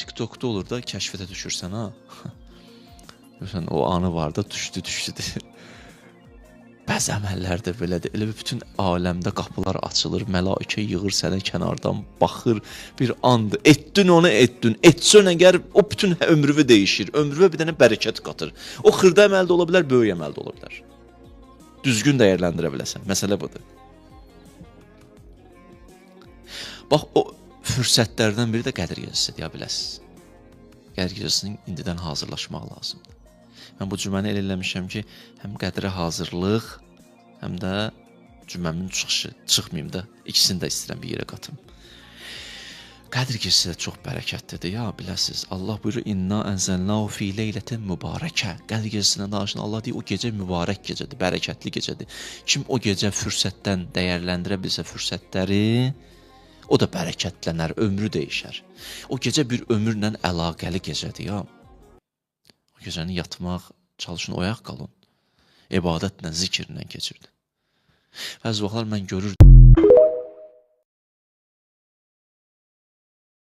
TikTok'da olur da kəşfətə düşürsən ha. Görürsən o anı var da düşdü. Bəzi əməllər də belədir. Elə bütün aləmdə qapılar açılır, mələikə yığır sənə kənardan baxır. Bir andır. Etdin onu etdin. Etsən əgər o bütün ömrünü dəyişir. Ömrünə bir dənə bərəkət qatır. O xırda əməl də ola bilər, böyük əməl də ola bilər. Düzgün dəyərləndirə biləsən. Məsələ budur. Bax o fürsətlərdən biri də qədir gecəsi deyə biləsiniz. Qədir gecəsinin indidən hazırlaşmaq lazımdır. Mən bu cümləni elə eləmişəm ki, həm qədrə hazırlıq, həm də cümləmin çıxışı, çıxmayayım da, ikisini də istəyirəm bir yerə qatım. Qədr gecəsi də çox bərəkətlidir ya, biləsiniz. Allah buyurur, İnna ənzəlnahu fi leylətin mübarəkə. Qədr gecəsindən danışın, Allah deyir, o gecə mübarək gecədir, bərəkətli gecədir. Kim o gecə fürsətdən dəyərləndirə bilsə fürsətləri, o da bərəkətlənər, ömrü dəyişər. O gecə bir ömürlə əlaqəli gecədir ya. O gecəni yatmaq, çalışın, oyaq qalın. İbadətlə, zikirlə keçirdin. Bəzi vaxtlar mən görürdüm.